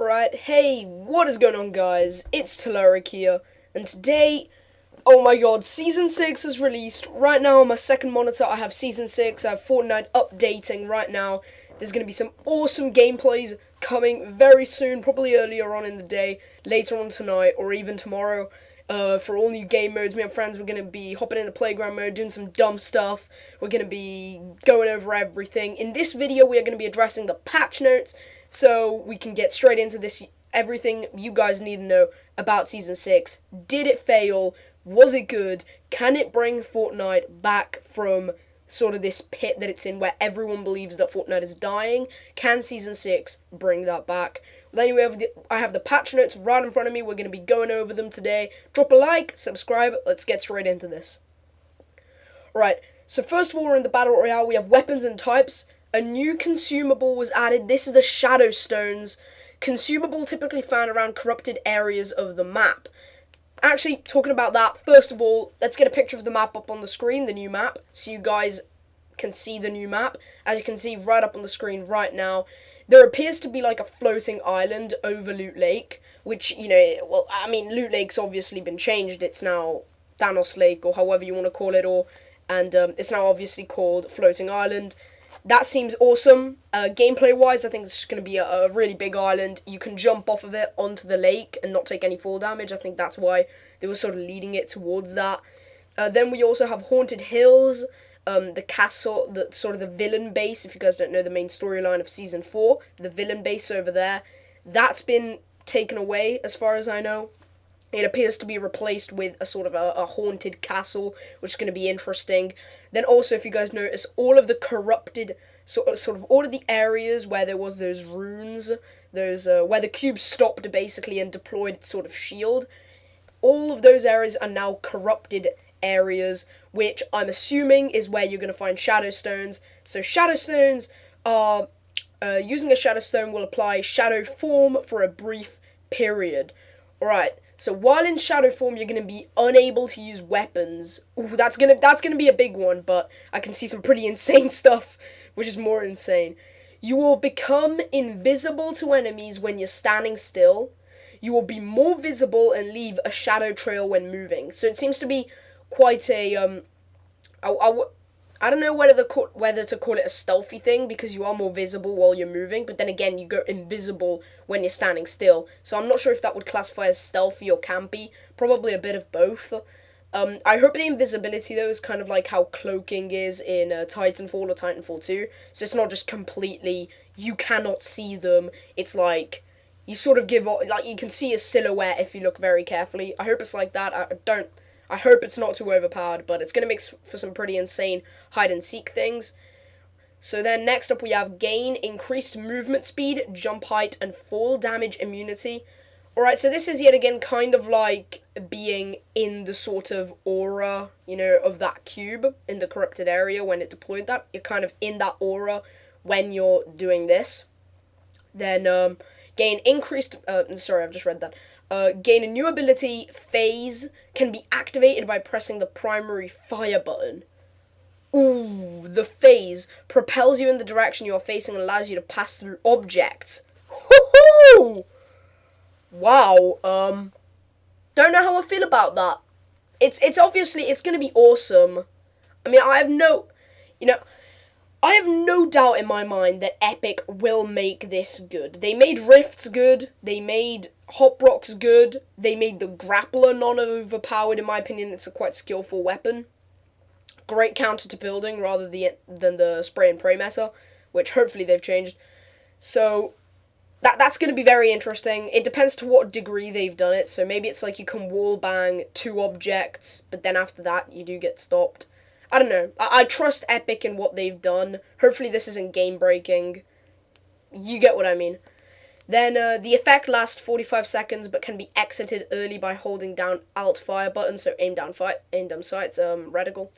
Right, hey, what is going on, guys? It's Telurik here, and today, oh my god, Season 6 is released. Right now on my second monitor I have Season 6, I have Fortnite updating right now. There's going to be some awesome gameplays coming very soon, probably earlier on in the day, later on tonight, or even tomorrow. For all new game modes, me and friends, we're going to be hopping into playground mode, doing some dumb stuff. We're going to be going over everything. In this video, we are going to be addressing the patch notes, so we can get straight into this, everything you guys need to know about Season 6. Did it fail? Was it good? Can it bring Fortnite back from sort of this pit that it's in where everyone believes that Fortnite is dying? Can Season 6 bring that back? Well, anyway, I have the patch notes right in front of me. We're going to be going over them today. Drop a like, subscribe. Let's get straight into this. Right, so first of all, we're in the Battle Royale. We have weapons and types. A new consumable was added. This is the Shadow Stones. Consumable typically found around corrupted areas of the map. Actually, talking about that, first of all, let's get a picture of the map up on the screen, the new map, so you guys can see the new map. As you can see right up on the screen right now, there appears to be like a floating island over Loot Lake, which, you know, well, I mean, Loot Lake's obviously been changed. It's now Thanos Lake, or however you want to call it, and it's now obviously called Floating Island. That seems awesome. Gameplay-wise, I think it's going to be a really big island. You can jump off of it onto the lake and not take any fall damage. I think that's why they were sort of leading it towards that. Then we also have Haunted Hills, the castle, the sort of the villain base. If you guys don't know the main storyline of Season 4, the villain base over there, that's been taken away as far as I know. It appears to be replaced with a sort of a haunted castle, which is going to be interesting. Then also, if you guys notice, all of the corrupted, sort of all of the areas where there was those runes, those where the cube stopped basically and deployed its sort of shield, all of those areas are now corrupted areas, which I'm assuming is where you're going to find Shadow Stones. So Shadow Stones are, using a Shadow Stone will apply Shadow Form for a brief period. Alright. So while in shadow form, you're going to be unable to use weapons. Ooh, that's gonna be a big one, but I can see some pretty insane stuff, which is more insane. You will become invisible to enemies when you're standing still. You will be more visible and leave a shadow trail when moving. So it seems to be quite a I don't know whether to call it a stealthy thing, because you are more visible while you're moving, but then again, you go invisible when you're standing still. So I'm not sure if that would classify as stealthy or campy. Probably a bit of both. I hope the invisibility, though, is kind of like how cloaking is in Titanfall or Titanfall 2. So it's not just completely, you cannot see them. It's like, you sort of give off, like, you can see a silhouette if you look very carefully. I hope it's like that. I hope it's not too overpowered, but it's going to make for some pretty insane hide-and-seek things. So then next up we have gain increased movement speed, jump height, and fall damage immunity. Alright, so this is yet again kind of like being in the sort of aura, you know, of that cube in the corrupted area when it deployed that. You're kind of in that aura when you're doing this. Then gain increased, sorry, I've just read that. Gain a new ability, Phase, can be activated by pressing the primary fire button. Ooh, the Phase propels you in the direction you are facing and allows you to pass through objects. Woohoo! Wow, don't know how I feel about that. It's obviously, it's gonna be awesome. I mean, I have no doubt in my mind that Epic will make this good. They made Rifts good, they made Hop Rocks good, they made the Grappler non-overpowered. In my opinion, it's a quite skillful weapon. Great counter to building rather than the spray and pray meta, which hopefully they've changed. So that's going to be very interesting. It depends to what degree they've done it. So maybe it's like you can wall bang 2 objects, but then after that you do get stopped. I don't know. I trust Epic in what they've done. Hopefully this isn't game breaking. You get what I mean. Then the effect lasts 45 seconds, but can be exited early by holding down Alt Fire button. So aim down sights, reticle.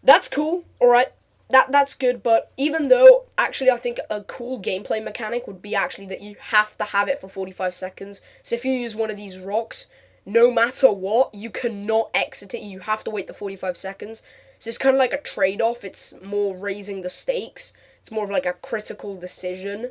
That's cool. All right, that's good. But even though actually I think a cool gameplay mechanic would be actually that you have to have it for 45 seconds. So if you use one of these rocks, no matter what, you cannot exit it. You have to wait the 45 seconds. So it's kind of like a trade-off. It's more raising the stakes. It's more of like a critical decision.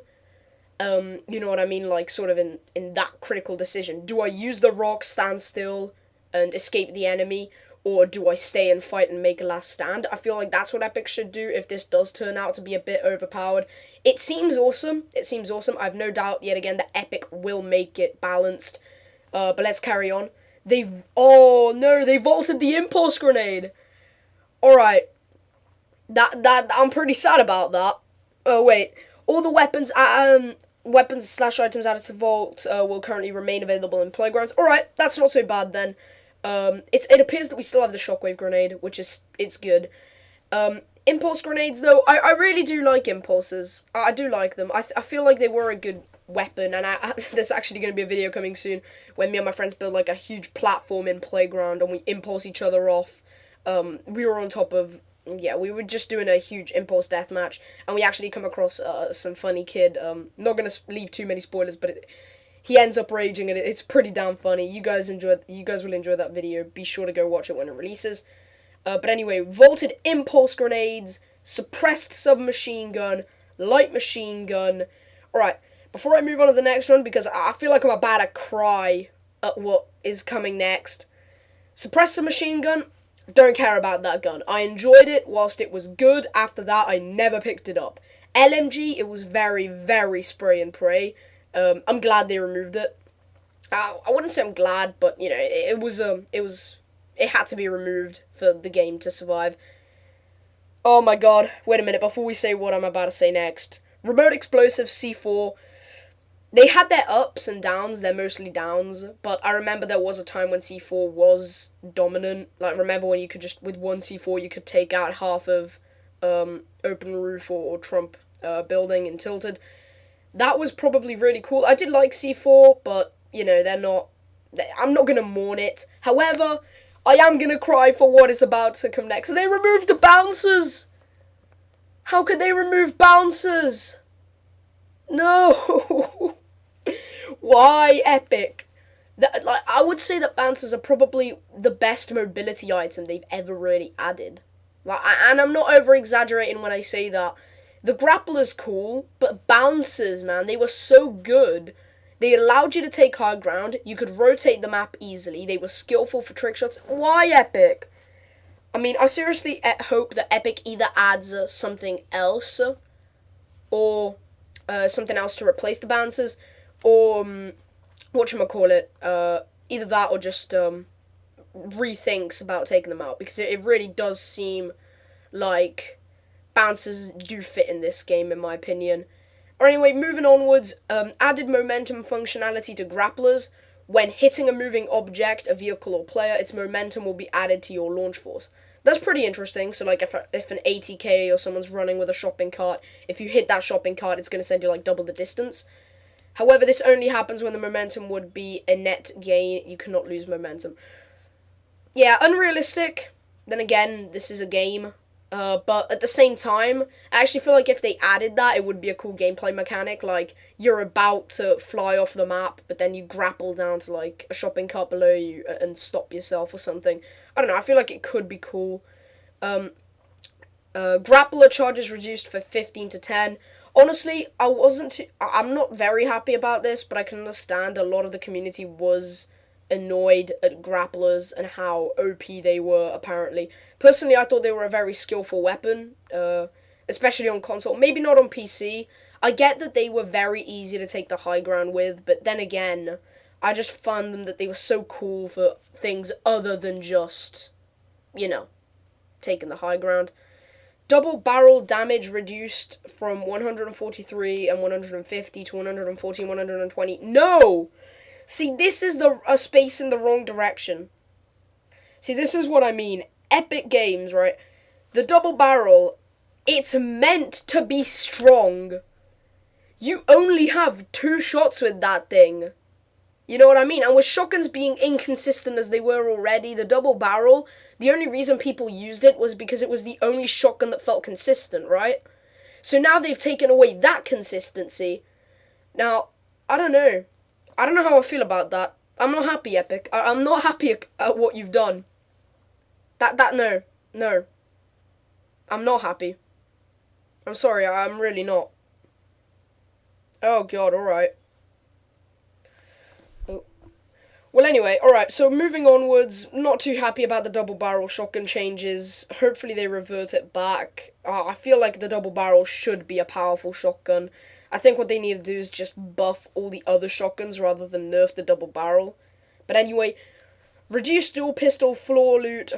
You know what I mean? Like, sort of in that critical decision. Do I use the rock, stand still, and escape the enemy? Or do I stay and fight and make a last stand? I feel like that's what Epic should do if this does turn out to be a bit overpowered. It seems awesome. It seems awesome. I have no doubt, yet again, that Epic will make it balanced. But let's carry on. Oh no, they vaulted the impulse grenade. Alright. That, I'm pretty sad about that. Oh, wait. All the weapons slash items added to Vault will currently remain available in Playgrounds. Alright, that's not so bad then. It appears that we still have the Shockwave Grenade, which is, it's good. Impulse grenades, though, I really do like impulses. I do like them. I feel like they were a good weapon, and there's actually going to be a video coming soon when me and my friends build, like, a huge platform in Playground, and we impulse each other off. We were on top of... Yeah, we were just doing a huge impulse deathmatch, and we actually come across some funny kid. Not gonna leave too many spoilers, but he ends up raging, and it's pretty damn funny. You guys will enjoy that video. Be sure to go watch it when it releases. But anyway, vaulted impulse grenades, suppressed submachine gun, light machine gun. Alright, before I move on to the next one, because I feel like I'm about to cry at what is coming next. Suppressed submachine gun. Don't care about that gun. I enjoyed it whilst it was good. After that, I never picked it up. LMG, it was very, very spray and pray. I'm glad they removed it. I wouldn't say I'm glad, but, you know, it had to be removed for the game to survive. Oh my god. Wait a minute, before we say what I'm about to say next. Remote explosive C4. They had their ups and downs, they're mostly downs, but I remember there was a time when C4 was dominant. Like, remember when you could just, with one C4, you could take out half of Open Roof or Trump building in Tilted. That was probably really cool. I did like C4, but, you know, I'm not going to mourn it. However, I am going to cry for what is about to come next. They removed the bouncers! How could they remove bouncers? No! Why, Epic? I would say that bouncers are probably the best mobility item they've ever really added. And I'm not over-exaggerating when I say that. The grappler's cool, but bouncers, man, they were so good. They allowed you to take high ground, you could rotate the map easily, they were skillful for trick shots. Why, Epic? I mean, I seriously hope that Epic either adds something else, or something else to replace the bouncers, or whatchamacallit, either that or just rethinks about taking them out, because it really does seem like bouncers do fit in this game, in my opinion. Or anyway, moving onwards, added momentum functionality to grapplers. When hitting a moving object, a vehicle or player, its momentum will be added to your launch force. That's pretty interesting. So, like, if an ATK or someone's running with a shopping cart, if you hit that shopping cart, it's going to send you, like, double the distance. However, this only happens when the momentum would be a net gain. You cannot lose momentum. Yeah, unrealistic. Then again, this is a game. But at the same time, I actually feel like if they added that, it would be a cool gameplay mechanic. Like, you're about to fly off the map, but then you grapple down to, like, a shopping cart below you and stop yourself or something. I don't know, I feel like it could be cool. Grappler charges reduced for 15 to 10. Honestly, I'm not very happy about this, but I can understand a lot of the community was annoyed at grapplers and how OP they were, apparently. Personally, I thought they were a very skillful weapon, especially on console. Maybe not on PC. I get that they were very easy to take the high ground with, but then again, I just found them that they were so cool for things other than just, you know, taking the high ground. Double barrel damage reduced from 143 and 150 to 140 and 120. No! See, this is a space in the wrong direction. See, this is what I mean. Epic Games, right? The double barrel, it's meant to be strong. You only have 2 shots with that thing. You know what I mean? And with shotguns being inconsistent as they were already, the double barrel, the only reason people used it was because it was the only shotgun that felt consistent, right? So now they've taken away that consistency. Now, I don't know. I don't know how I feel about that. I'm not happy, Epic. I'm not happy at what you've done. No. I'm not happy. I'm sorry, I'm really not. Oh god, alright. Oh. Well, anyway, alright, so moving onwards, not too happy about the double barrel shotgun changes. Hopefully they revert it back. I feel like the double barrel should be a powerful shotgun. I think what they need to do is just buff all the other shotguns rather than nerf the double barrel. But anyway, reduced dual pistol floor loot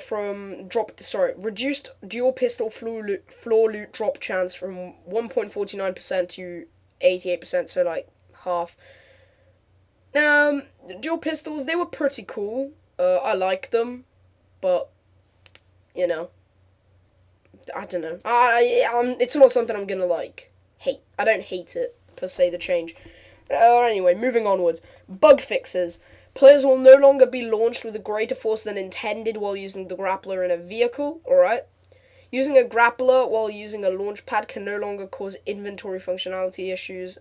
reduced dual pistol floor loot drop chance from 1.49% to 88%, so like half. Dual pistols, they were pretty cool. I like them, but you know, I don't know. It's not something I'm gonna like hate. I don't hate it per se. The change. Anyway, moving onwards. Bug fixes. Players will no longer be launched with a greater force than intended while using the grappler in a vehicle. Alright. Using a grappler while using a launch pad can no longer cause inventory functionality issues.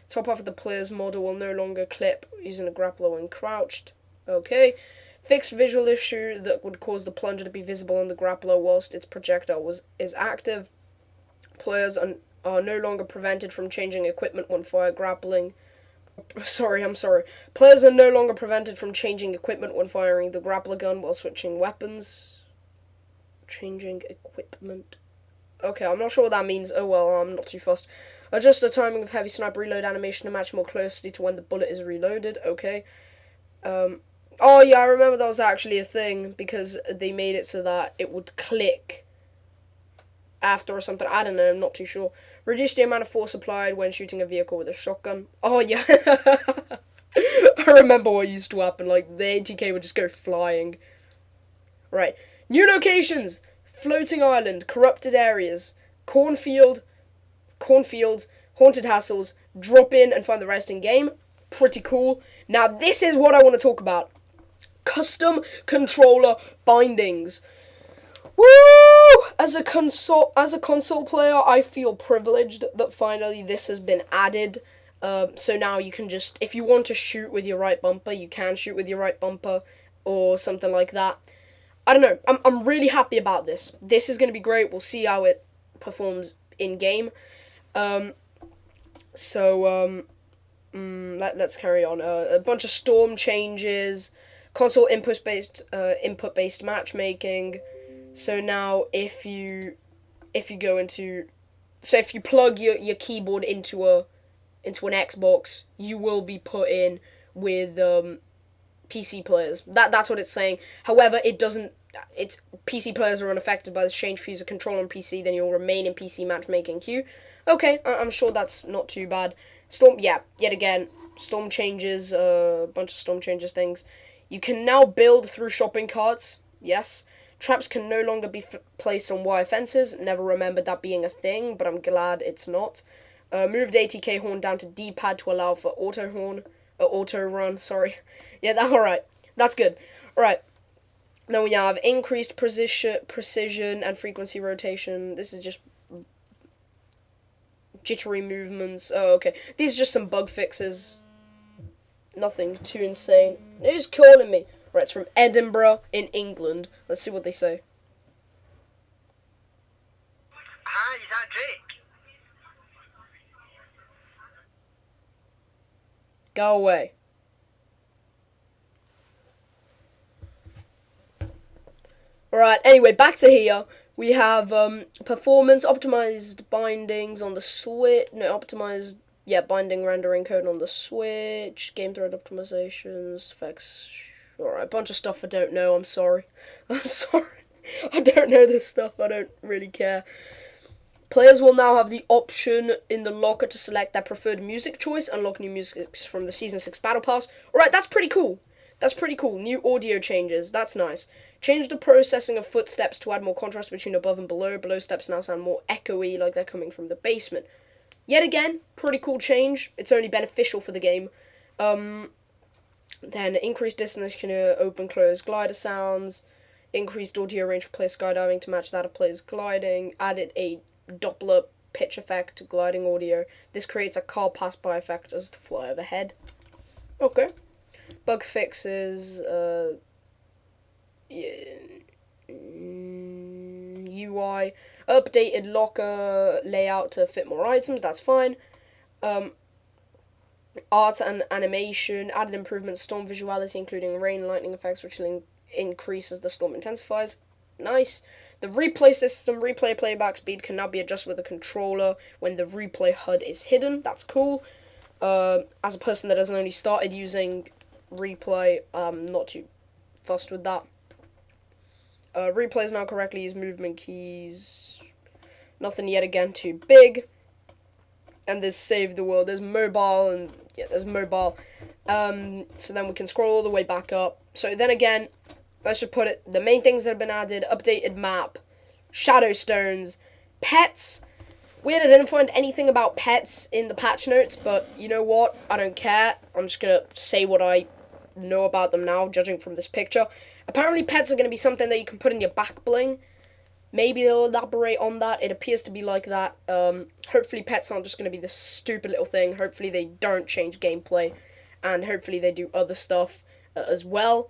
Top half of the player's model will no longer clip using a grappler when crouched. Okay. Fixed visual issue that would cause the plunger to be visible on the grappler whilst its projectile is active. Players are no longer prevented from changing equipment when fire grappling. I'm sorry. Players are no longer prevented from changing equipment when firing the grappler gun while switching weapons. Changing equipment. Okay, I'm not sure what that means. Oh well, I'm not too fussed. Adjust the timing of heavy sniper reload animation to match more closely to when the bullet is reloaded. Okay. Oh yeah, I remember that was actually a thing because they made it so that it would click after or something. I don't know, I'm not too sure. Reduce the amount of force applied when shooting a vehicle with a shotgun. Oh yeah. I remember what used to happen, like the ATK would just go flying. Right. New locations! Floating island, corrupted areas, cornfields, haunted hassles, drop in and find the rest in game. Pretty cool. Now this is what I want to talk about. Custom controller bindings. Woo! As a console player, I feel privileged that finally this has been added. So now you can just, if you want to shoot with your right bumper, you can shoot with your right bumper or something like that. I don't know. I'm really happy about this. This is going to be great. We'll see how it performs in game. Let's carry on. A bunch of storm changes, console input-based matchmaking. So now if you plug your keyboard into an Xbox, you will be put in with PC players. That's what it's saying. However, it doesn't. It's PC players are unaffected by this change. If you use a controller on PC, then you'll remain in PC matchmaking queue. Okay, I'm sure that's not too bad. Yet again, storm changes. A bunch of storm changes things. You can now build through shopping carts. Yes. Traps can no longer be placed on wire fences. Never remembered that being a thing, but I'm glad it's not. Moved ATK horn down to D-pad to allow for auto run, sorry. Yeah, alright. That's good. Alright. Then we have increased precision and frequency rotation. This is just jittery movements. Oh, okay. These are just some bug fixes. Nothing too insane. Who's calling me? Right, it's from Edinburgh in England. Let's see what they say. Hi, is that Drake? Go away. Alright, anyway, back to here. We have performance, optimized bindings on the Switch. No, optimized, binding rendering code on the Switch. Game thread optimizations, effects. Alright, a bunch of stuff I don't know, I'm sorry. I'm sorry. I don't know this stuff, I don't really care. Players will now have the option in the locker to select their preferred music choice, unlock new music from the Season 6 Battle Pass. Alright, that's pretty cool. New audio changes, that's nice. Change the processing of footsteps to add more contrast between above and below. Below steps now sound more echoey, like they're coming from the basement. Yet again, pretty cool change. It's only beneficial for the game. Then increased distance can open, close glider sounds. Increased audio range for player skydiving to match that of players gliding. Added a Doppler pitch effect to gliding audio. This creates a car pass-by effect as to fly overhead. Okay. Bug fixes. UI. Updated locker layout to fit more items. That's fine. Art and animation, added improvements, storm visuality, including rain and lightning effects, which increase as the storm intensifies. Nice. The replay system, replay playback speed can now be adjusted with a controller when the replay HUD is hidden. That's cool. As a person that has only started using replay, I'm not too fussed with that. Replays now correctly use movement keys. Nothing yet again too big. And there's Save the World. There's mobile, and yeah, there's mobile. So then we can scroll all the way back up. So then again, I should put it, the main things that have been added: updated map, shadow stones, pets. Weird, I didn't find anything about pets in the patch notes, but you know what? I don't care. I'm just gonna say what I know about them now, judging from this picture. Apparently pets are gonna be something that you can put in your back bling. Maybe they'll elaborate on that. It appears to be like that. Hopefully pets aren't just going to be this stupid little thing. Hopefully they don't change gameplay. And hopefully they do other stuff as well.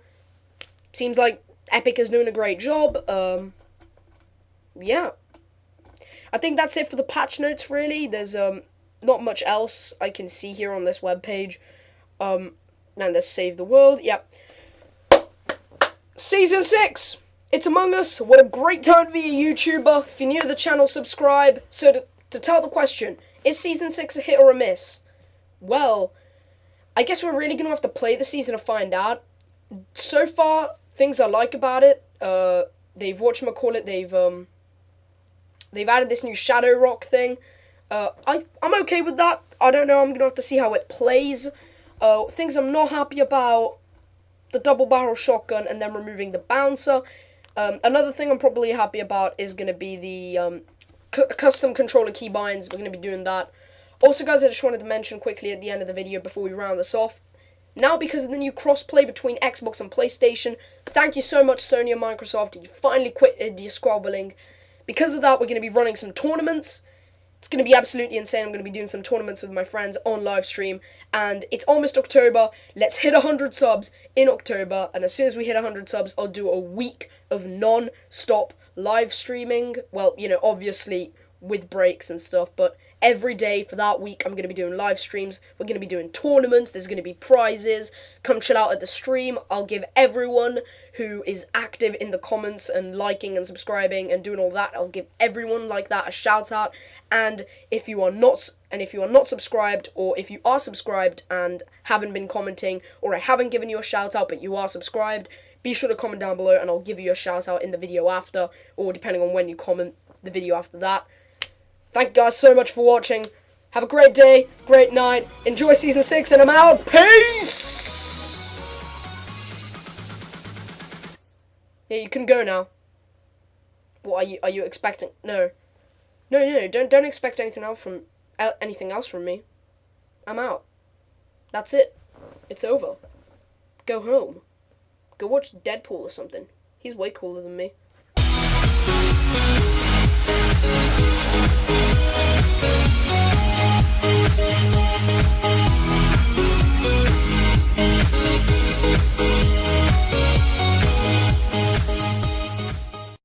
Seems like Epic is doing a great job. Yeah. I think that's it for the patch notes, really. There's not much else I can see here on this webpage. And there's Save the World. Yep. Season 6! It's Among Us. What a great time to be a YouTuber. If you're new to the channel, subscribe. So to tell the question, is Season 6 a hit or a miss? Well, I guess we're really going to have to play the season to find out. So far, things I like about it, they've added this new Shadow Rock thing. I'm okay with that. I don't know, I'm going to have to see how it plays. Things I'm not happy about: the double barrel shotgun and then removing the bouncer. Another thing I'm probably happy about is going to be the custom controller keybinds. We're going to be doing that. Also, guys, I just wanted to mention quickly at the end of the video before we round this off, now because of the new crossplay between Xbox and PlayStation, thank you so much, Sony and Microsoft. You finally quit your squabbling. Because of that, we're going to be running some tournaments. It's going to be absolutely insane. I'm going to be doing some tournaments with my friends on live stream. And it's almost October. Let's hit 100 subs in October. And as soon as we hit 100 subs, I'll do a week of non-stop live streaming. Well, you know, obviously with breaks and stuff. But every day for that week, I'm going to be doing live streams. We're going to be doing tournaments. There's going to be prizes. Come chill out at the stream. I'll give everyone who is active in the comments and liking and subscribing and doing all that, I'll give everyone like that a shout out. And if you are not subscribed, or if you are subscribed and haven't been commenting, or I haven't given you a shout out but you are subscribed, be sure to comment down below and I'll give you a shout out in the video after, or depending on when you comment, the video after that. Thank you guys so much for watching. Have a great day, great night, enjoy Season 6, and I'm out. Peace! Yeah, you can go now. What are you expecting? No, don't expect anything else from me. I'm out. That's it. It's over. Go home. Go watch Deadpool or something. He's way cooler than me.